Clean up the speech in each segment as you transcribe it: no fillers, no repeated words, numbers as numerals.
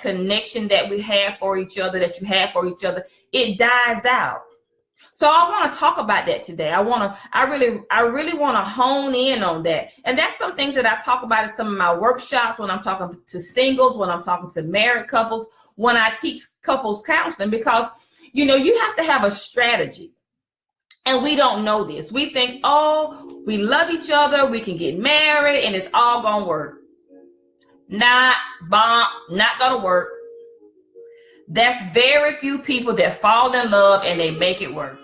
connection that we have for each other, that you have for each other, it dies out. So I want to talk about that today. I really want to hone in on that. And that's some things that I talk about in some of my workshops, when I'm talking to singles, when I'm talking to married couples, when I teach couples counseling, because, you have to have a strategy. And we don't know this. We think, oh, we love each other, we can get married, and it's all going to work. Not going to work. That's very few people that fall in love and they make it work.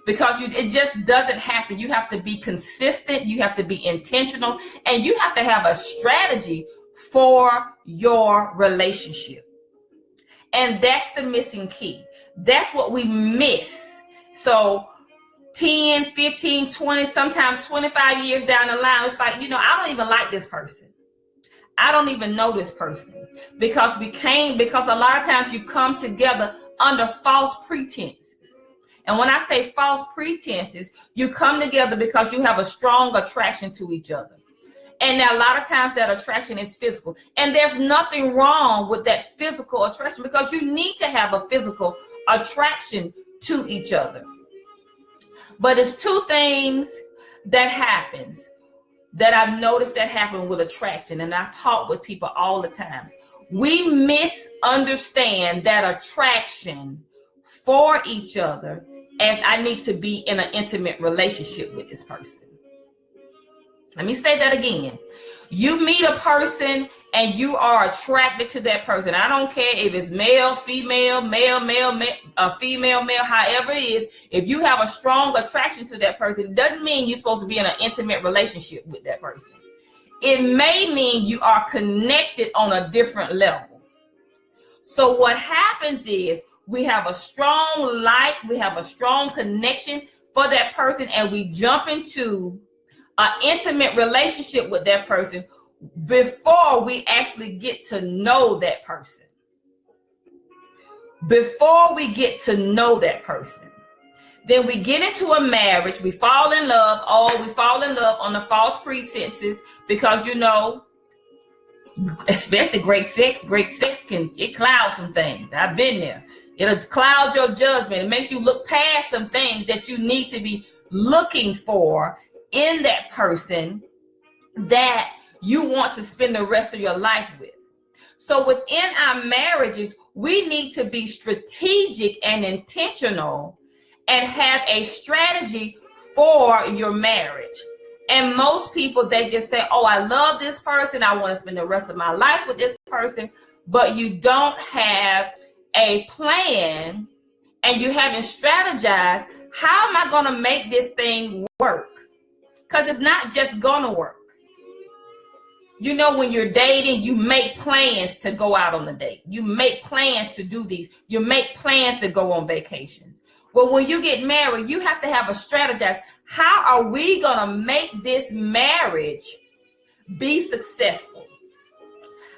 Because it just doesn't happen. You have to be consistent, you have to be intentional, and you have to have a strategy for your relationship. And that's the missing key. That's what we miss. So 10, 15, 20, sometimes 25 years down the line, it's like, I don't even like this person. I don't even know this person, because a lot of times you come together under false pretenses. And when I say false pretenses, you come together because you have a strong attraction to each other. And now a lot of times that attraction is physical. And there's nothing wrong with that physical attraction, because you need to have a physical attraction to each other. But it's two things that happens that I've noticed that happen with attraction. And I talk with people all the time. We misunderstand that attraction for each other as I need to be in an intimate relationship with this person. Let me say that again. You meet a person and you are attracted to that person. I don't care if it's male, female, male, female, male, however it is. If you have a strong attraction to that person, it doesn't mean you're supposed to be in an intimate relationship with that person. It may mean you are connected on a different level. So what happens is we have a strong we have a strong connection for that person, and we jump into an intimate relationship with that person before we actually get to know that person. Before we get to know that person. Then we get into a marriage, we fall in love. Oh, we fall in love on the false pretenses, because especially great sex it clouds some things. I've been there. It'll cloud your judgment. It makes you look past some things that you need to be looking for in that person that you want to spend the rest of your life with. So within our marriages, we need to be strategic and intentional and have a strategy for your marriage. And most people, they just say, oh, I love this person, I want to spend the rest of my life with this person, but you don't have a plan and you haven't strategized, how am I going to make this thing work? Because it's not just going to work. When you're dating, you make plans to go out on a date. You make plans to do these. You make plans to go on vacations. Well, when you get married, you have to have a strategize. How are we going to make this marriage be successful?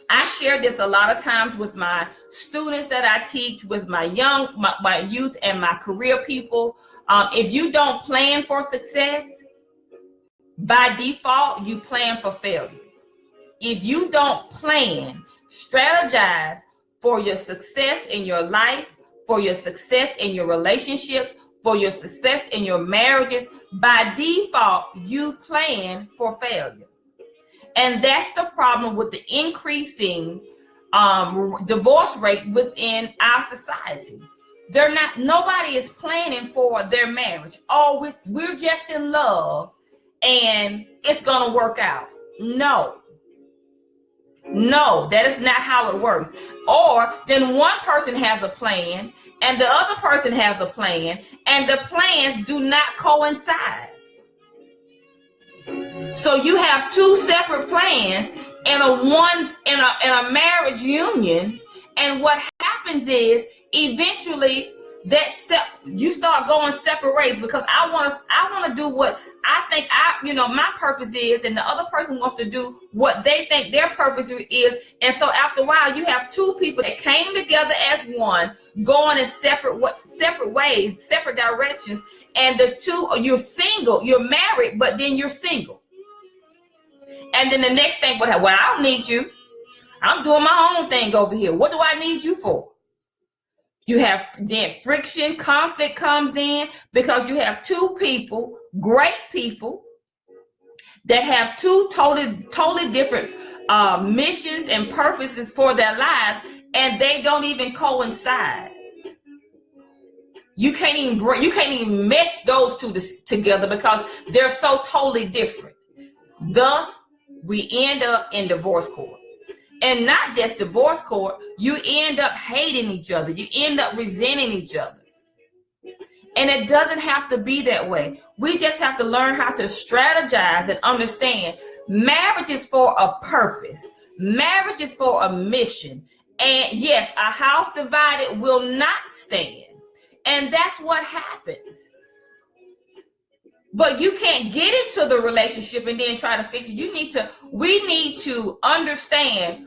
I share this a lot of times with my students that I teach, with my youth and my career people. If you don't plan for success, by default, you plan for failure. If you don't plan, strategize for your success in your life, for your success in your relationships, for your success in your marriages, by default, you plan for failure. And that's the problem with the increasing divorce rate within our society. Nobody is planning for their marriage. Oh, we're just in love and it's going to work out. No, that is not how it works. Or then one person has a plan and the other person has a plan, and the plans do not coincide. So you have two separate plans in a marriage union, and what happens is eventually you start going separate ways, because I want to do what I think my purpose is, and the other person wants to do what they think their purpose is. And so after a while, you have two people that came together as one, going in separate ways, separate directions. And the two, you're single, you're married, but then you're single. And then the next thing, well, I don't need you. I'm doing my own thing over here. What do I need you for? You have then friction, conflict comes in because you have two people, great people, that have two totally different missions and purposes for their lives, and they don't even coincide. You can't even mesh those two together because they're so totally different. Thus, we end up in divorce court. And not just divorce court, you end up hating each other. You end up resenting each other. And it doesn't have to be that way. We just have to learn how to strategize and understand marriage is for a purpose. Marriage is for a mission. And yes, a house divided will not stand. And that's what happens. But you can't get into the relationship and then try to fix it. We need to understand,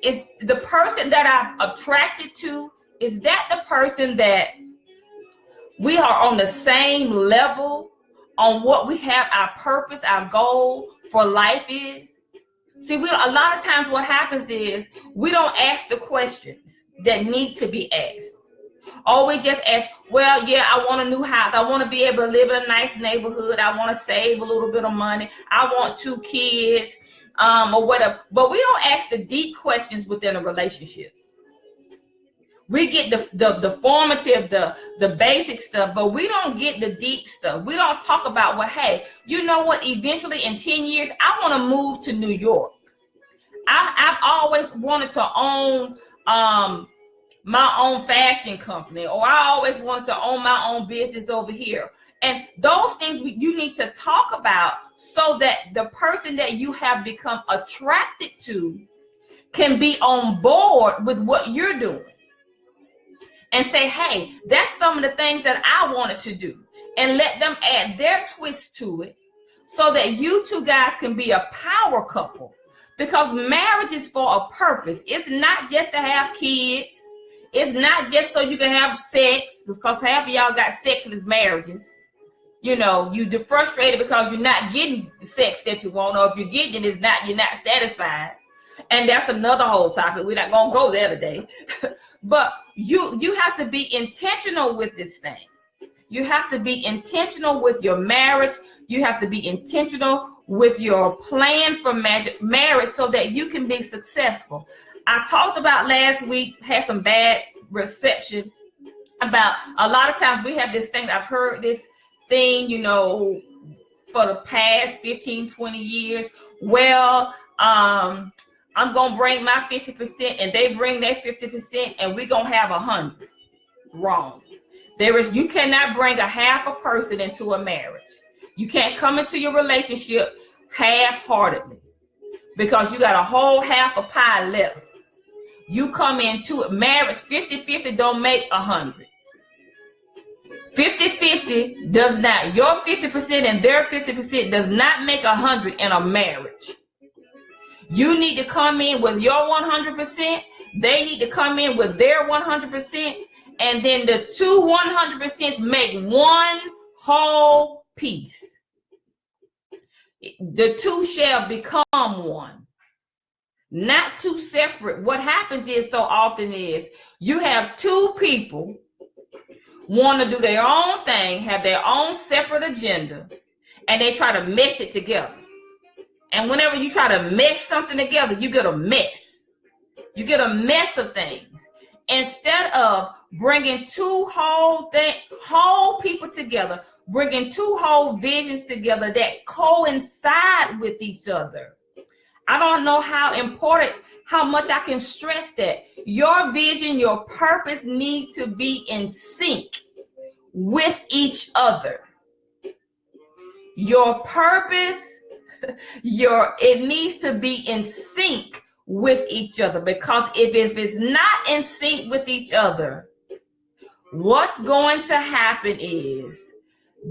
if the person that I'm attracted to, is that the person that we are on the same level on what we have, our purpose, our goal for life is? See, a lot of times what happens is we don't ask the questions that need to be asked. Or we just ask, well, yeah, I want a new house. I want to be able to live in a nice neighborhood. I want to save a little bit of money. I want 2 kids, or whatever. But we don't ask the deep questions within a relationship. We get the formative, the basic stuff, but we don't get the deep stuff. We don't talk about, well, hey, you know what? Eventually in 10 years, I want to move to New York. I've always wanted to own my own fashion company, or I always wanted to own my own business over here. And those things you need to talk about so that the person that you have become attracted to can be on board with what you're doing. And say, hey, that's some of the things that I wanted to do. And let them add their twist to it so that you two guys can be a power couple. Because marriage is for a purpose. It's not just to have kids. It's not just so you can have sex, because half of y'all got sexless marriages. You know, you're frustrated because you're not getting the sex that you want, or if you're getting it, you're not satisfied. And that's another whole topic. We're not gonna go there today. But you have to be intentional with this thing. You have to be intentional with your marriage. You have to be intentional with your plan for marriage so that you can be successful. I talked about last week, had some bad reception about a lot of times we have this thing. I've heard this thing, for the past 15, 20 years. Well, I'm going to bring my 50% and they bring their 50% and we're going to have 100. Wrong. You cannot bring a half a person into a marriage. You can't come into your relationship half-heartedly because you got a whole half a pie left. You come into a marriage, 50-50 don't make 100. 50-50 does not, your 50% and their 50% does not make 100 in a marriage. You need to come in with your 100%. They need to come in with their 100%. And then the two 100% make one whole piece. The two shall become one. Not two separate. What happens is so often is you have two people want to do their own thing, have their own separate agenda, and they try to mesh it together. And whenever you try to mesh something together, you get a mess. You get a mess of things. Instead of bringing two whole people together, bringing two whole visions together that coincide with each other. I don't know how much I can stress that. Your vision, your purpose need to be in sync with each other. Your purpose, it needs to be in sync with each other, because if it's not in sync with each other, what's going to happen is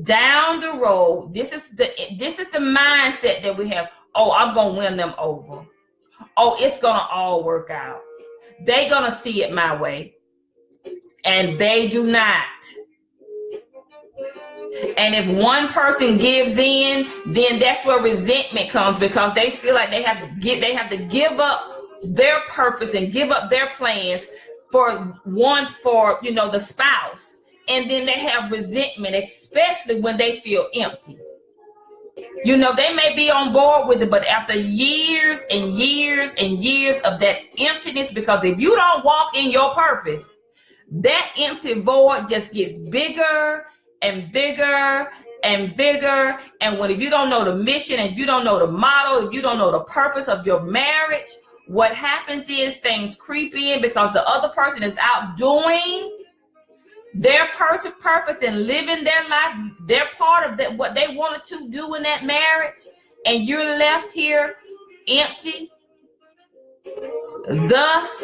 down the road, this is the mindset that we have. Oh, I'm gonna win them over. Oh, it's gonna all work out. They're gonna see it my way, and they do not. And if one person gives in, then that's where resentment comes, because they feel like they have to give up their purpose and give up their plans for the spouse. And then they have resentment, especially when they feel empty. They may be on board with it, but after years and years and years of that emptiness, because if you don't walk in your purpose, that empty void just gets bigger and bigger and bigger. And if you don't know the mission, and you don't know the motto, if you don't know the purpose of your marriage, what happens is things creep in because the other person is out doing their purpose and living their life. They're part of that, what they wanted to do in that marriage, and you're left here empty. Thus,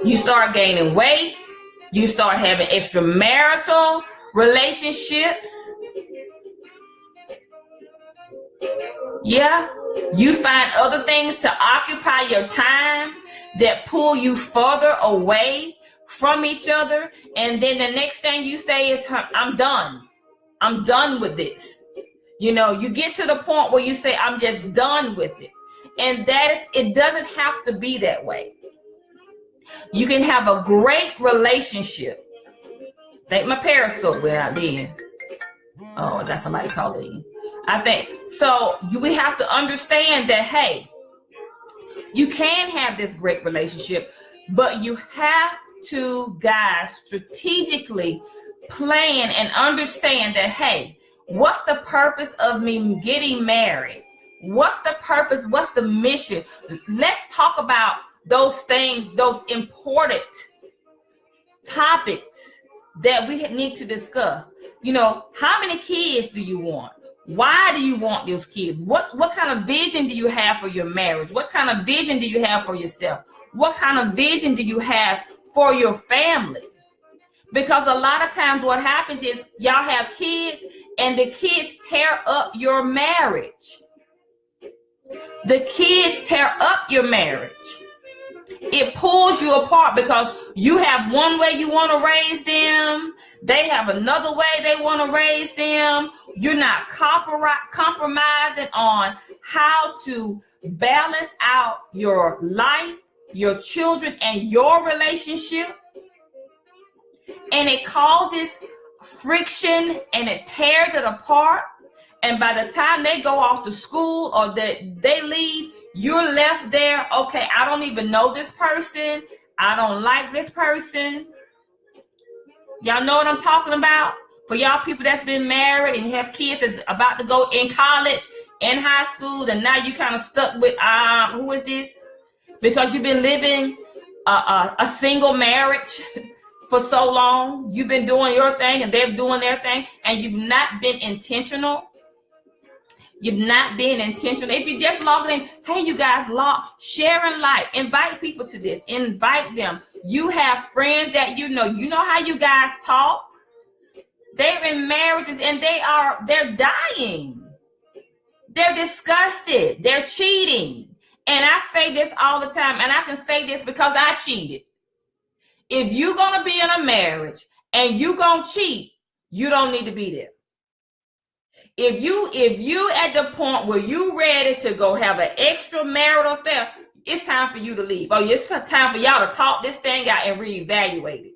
you start gaining weight. You start having extramarital relationships. Yeah, you find other things to occupy your time that pull you further away from each other. And then the next thing you say is, I'm done. I'm done with this. You get to the point where you say, I'm just done with it. And it doesn't have to be that way. You can have a great relationship. I think my Periscope went out then. Oh, I got somebody calling in. I think so. We have to understand that, hey, you can have this great relationship, but you have to, guys, strategically plan and understand that, hey, what's the purpose of me getting married? What's the purpose? What's the mission? Let's talk about those things, those important topics that we need to discuss. How many kids do you want? Why do you want those kids? What kind of vision do you have for your marriage? What kind of vision do you have for yourself? What kind of vision do you have for your family? Because a lot of times what happens is y'all have kids and the kids tear up your marriage. The kids tear up your marriage. It pulls you apart because you have one way you want to raise them. They have another way they want to raise them. You're not compromising on how to balance out your life, your children, and your relationship. And it causes friction and it tears it apart. And by the time they go off to school or they leave, you're left there. Okay, I don't even know this person. I don't like this person. Y'all know what I'm talking about? For y'all people that's been married and have kids that's about to go in college, in high school, and now you kind of stuck with, who is this? Because you've been living a single marriage for so long. You've been doing your thing and they're doing their thing, and you've not been intentional. You've not been intentional. If you just log in, hey, you guys, share and like, invite people to this, invite them. You have friends that you know how you guys talk. They're in marriages and they're dying. They're disgusted. They're cheating. And I say this all the time, and I can say this because I cheated. If you're going to be in a marriage and you're going to cheat, you don't need to be there. If you at the point where you ready to go have an extramarital affair, it's time for you to leave. Oh, it's time for y'all to talk this thing out and reevaluate it.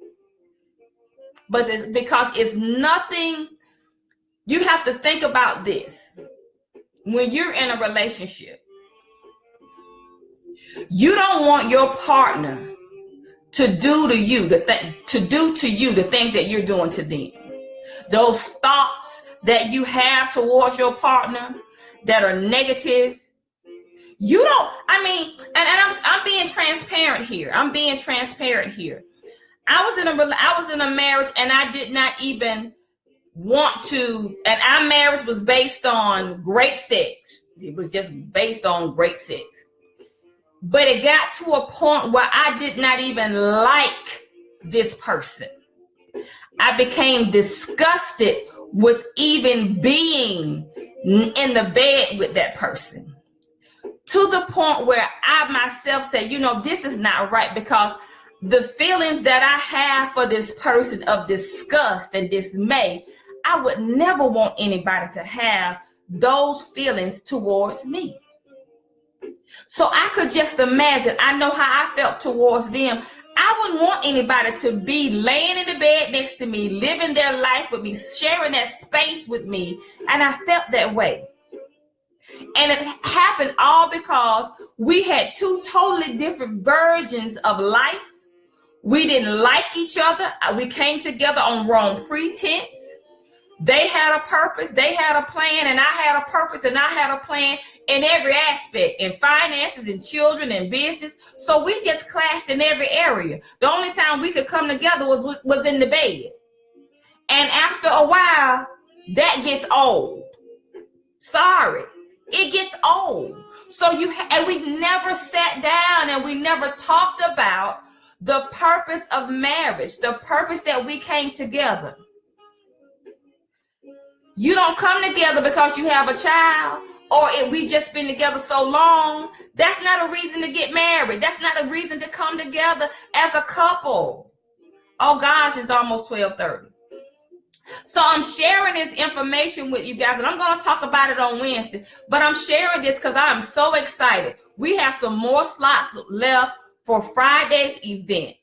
But it's because it's nothing. You have to think about this. When you're in a relationship, you don't want your partner to do to you the things that you're doing to them. Those thoughts that you have towards your partner that are negative. You don't, I'm being transparent here. I was in a marriage and I did not even want to, and our marriage was based on great sex. It was just based on great sex. But it got to a point where I did not even like this person. I became disgusted with even being in the bed with that person, to the point where I myself said, this is not right, because the feelings that I have for this person of disgust and dismay, I would never want anybody to have those feelings towards me. So I could just imagine, I know how I felt towards them. I wouldn't want anybody to be laying in the bed next to me, living their life with me, sharing that space with me. And I felt that way. And it happened all because we had two totally different versions of life. We didn't like each other. We came together on wrong pretense. They had a purpose, they had a plan, and I had a purpose and I had a plan in every aspect, in finances, in children, in business. So we just clashed in every area. The only time we could come together was in the bed. And after a while, that gets old. Sorry, it gets old. So and we never sat down and we never talked about the purpose of marriage, the purpose that we came together. You don't come together because you have a child or we just been together so long. That's not a reason to get married. That's not a reason to come together as a couple. Oh gosh, it's almost 12:30. So I'm sharing this information with you guys, and I'm going to talk about it on Wednesday. But I'm sharing this because I'm so excited. We have some more slots left for Friday's event.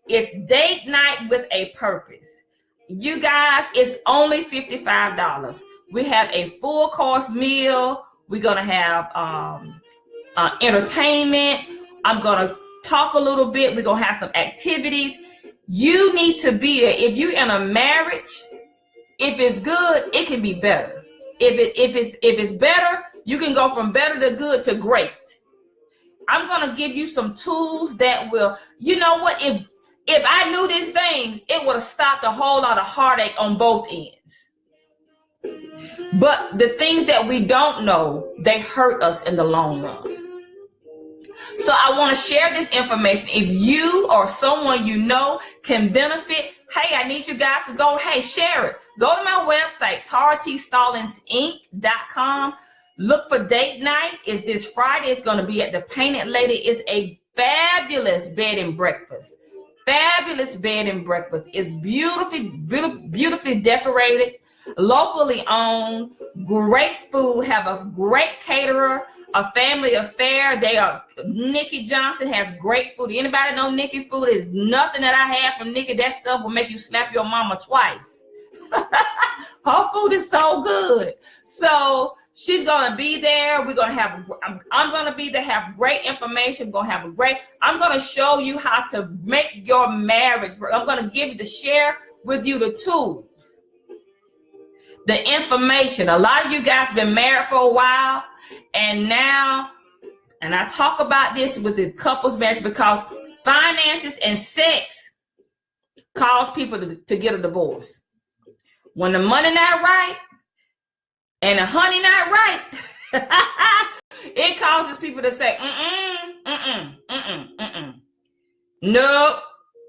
It's date night with a purpose. You guys, it's only $55. We have a full course meal. We're going to have entertainment. I'm going to talk a little bit. We're going to have some activities. You need to be there. If you're in a marriage, if it's good, it can be better. If it's better, you can go from better to good to great. I'm going to give you some tools that will, you know what, if I knew these things, it would have stopped a whole lot of heartache on both ends. But the things that we don't know, they hurt us in the long run. So I want to share this information. If you or someone you know can benefit, hey, I need you guys to go, hey, share it. Go to my website, TaraTStallinsinc.com. Look for date night. It's this Friday. It's going to be at the Painted Lady. It's a fabulous bed and breakfast. Fabulous bed and breakfast. It's beautifully decorated, locally owned, great food, have a great caterer, a family affair. Nikki Johnson has great food. Anybody know Nikki food? Is nothing that I have from Nikki. That stuff will make you slap your mama twice. Her food is so good. So she's going to be there. I'm going to be there, have great information. I'm going to show you how to make your marriage work. I'm going to share with you the tools, the information. A lot of you guys have been married for a while, and I talk about this with the couples marriage because finances and sex cause people to get a divorce. When the money not right, and the honey not right, it causes people to say, nope.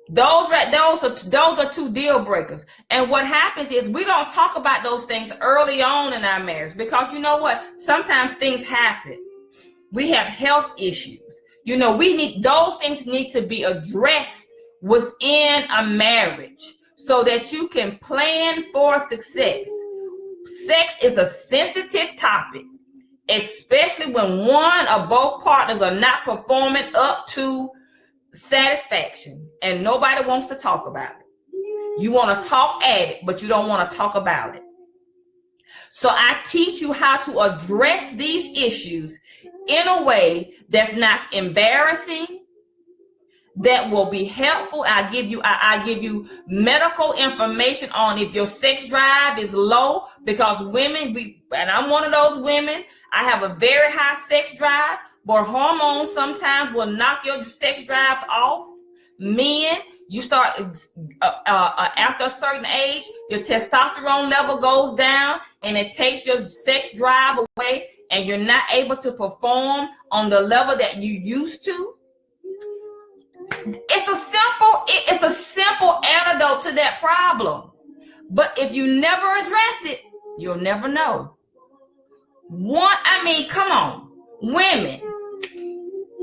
Those are two deal breakers. And what happens is we don't talk about those things early on in our marriage because you know what? Sometimes things happen. We have health issues. You know, those things need to be addressed within a marriage so that you can plan for success. Sex is a sensitive topic, especially when one or both partners are not performing up to satisfaction and nobody wants to talk about it. You want to talk at it, but you don't want to talk about it. So I teach you how to address these issues in a way that's not embarrassing, that will be helpful. I give you medical information on if your sex drive is low, because women, and I'm one of those women, I have a very high sex drive, but hormones sometimes will knock your sex drives off. Men, you start after a certain age, your testosterone level goes down and it takes your sex drive away and you're not able to perform on the level that you used to. It's a simple antidote to that problem. But if you never address it, you'll never know. Come on, women.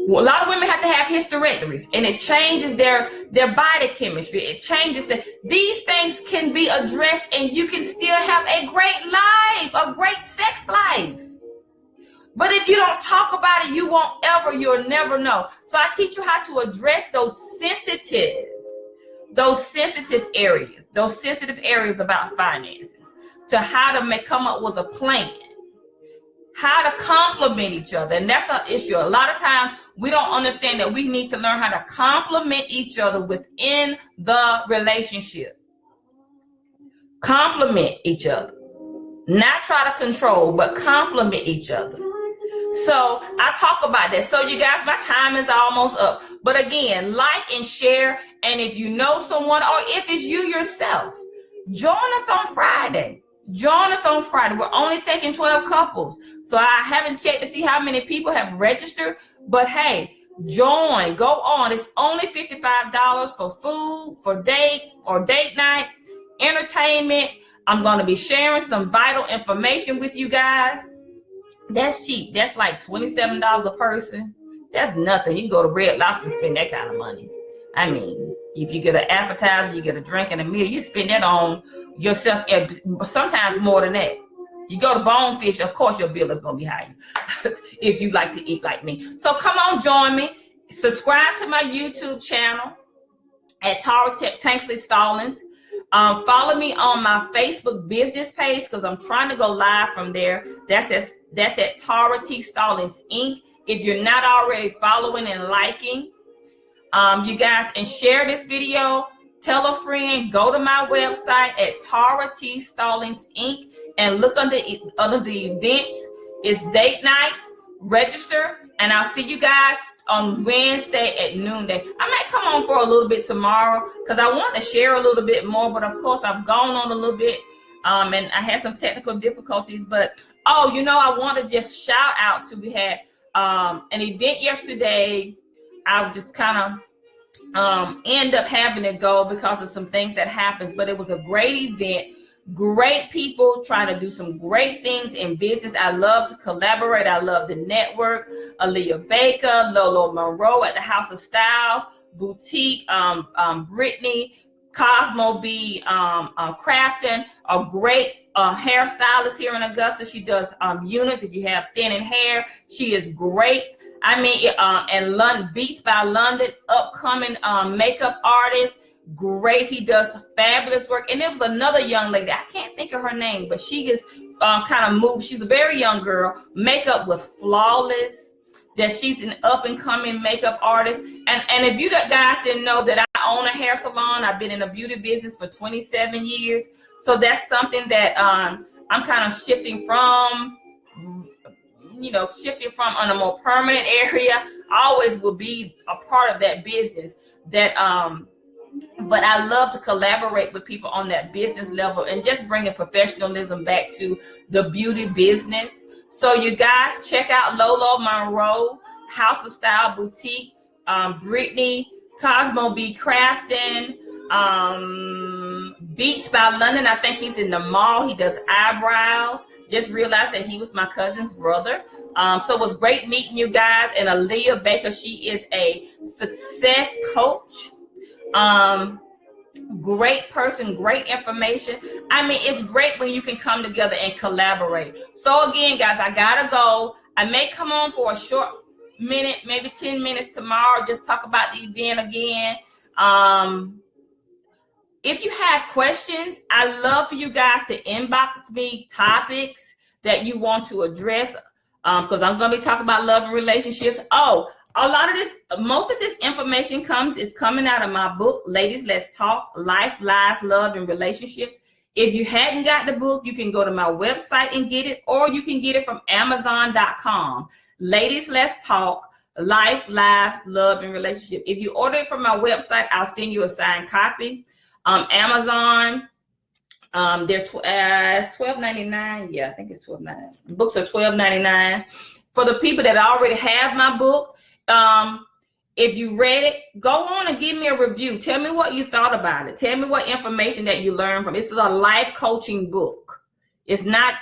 A lot of women have to have hysterectomies, and it changes their body chemistry. It changes these things can be addressed, and you can still have a great life, a great sex life. But if you don't talk about it, you'll never know. So I teach you how to address those sensitive areas about finances, to how to come up with a plan, how to complement each other. And that's an issue. A lot of times we don't understand that we need to learn how to complement each other within the relationship. Complement each other. Not try to control, but complement each other. So I talk about that. So you guys, my time is almost up. But again, like and share. And if you know someone, or if it's you yourself, join us on Friday. Join us on Friday. We're only taking 12 couples. So I haven't checked to see how many people have registered. But hey, join. Go on. It's only $55 for food, for date night, entertainment. I'm going to be sharing some vital information with you guys. That's cheap. That's like $27 a person. That's nothing. You can go to Red Lobster and spend that kind of money. I mean, if you get an appetizer, you get a drink and a meal, you spend that on yourself, sometimes more than that. You go to Bonefish, of course your bill is going to be higher if you like to eat like me. So come on, join me. Subscribe to my YouTube channel at Tara Tanksley Stallings. Follow me on my Facebook business page, because I'm trying to go live from there. That's at Tara T. Stallings Inc. If you're not already following and liking, you guys, and share this video, tell a friend, go to my website at Tara T. Stallings Inc. and look under the events. It's date night, register, and I'll see you guys on Wednesday at noonday. I might come on for a little bit tomorrow because I want to share a little bit more, but of course I've gone on a little bit and I had some technical difficulties. But I want to just shout out to, we had an event yesterday. I just kind of end up having to go because of some things that happened, but it was a great event. Great people trying to do some great things in business. I love to collaborate. I love the network. Aaliyah Baker, Lolo Monroe at the House of Styles, Boutique, Brittany, Cosmo B. Crafton, a great hairstylist here in Augusta. She does units. If you have thinning hair, she is great. I mean, and London Beats by London, upcoming makeup artist. Great. He does fabulous work. And there was another young lady, I can't think of her name, but she is kind of moved. She's a very young girl. Makeup was flawless. That she's an up and coming makeup artist. And if you guys didn't know that I own a hair salon, I've been in a beauty business for 27 years. So that's something that I'm kind of shifting from on a more permanent area. I always will be a part of that business. But I love to collaborate with people on that business level and just bringing professionalism back to the beauty business. So you guys check out Lolo Monroe, House of Style Boutique, Brittany, Cosmo B. Crafton, Beats by London. I think he's in the mall. He does eyebrows. Just realized that he was my cousin's brother. So it was great meeting you guys. And Aaliyah Baker, she is a success coach. Great person, great information. I mean, it's great when you can come together and collaborate. So again, guys, I gotta go. I may come on for a short minute, maybe 10 minutes tomorrow, just talk about the event again. If you have questions, I love for you guys to inbox me topics that you want to address, because I'm going to be talking about love and relationships. Most of this information is coming out of my book, Ladies Let's Talk, Life, Lies, Love, and Relationships. If you hadn't got the book, you can go to my website and get it, or you can get it from Amazon.com. Ladies Let's Talk, Life, Life, Love, and Relationship. If you order it from my website, I'll send you a signed copy. Amazon, they're $12.99. Yeah, I think it's $12.99. Books are $12.99. For the people that already have my book, if you read it, go on and give me a review. Tell me what you thought about it. Tell me what information that you learned from it. This is a life coaching book. It's not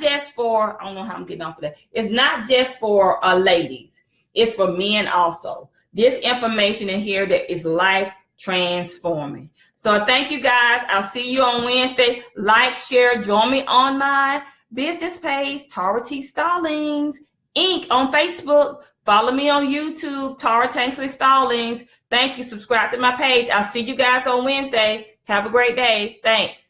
just for, I don't know how I'm getting off of that. It's not just for ladies. It's for men also. This information in here that is life transforming. So thank you guys. I'll see you on Wednesday. Like, share, join me on my business page, Tara T. Stallings. Inc. on Facebook. Follow me on YouTube, Tara Tanksley Stallings. Thank you. Subscribe to my page. I'll see you guys on Wednesday. Have a great day. Thanks.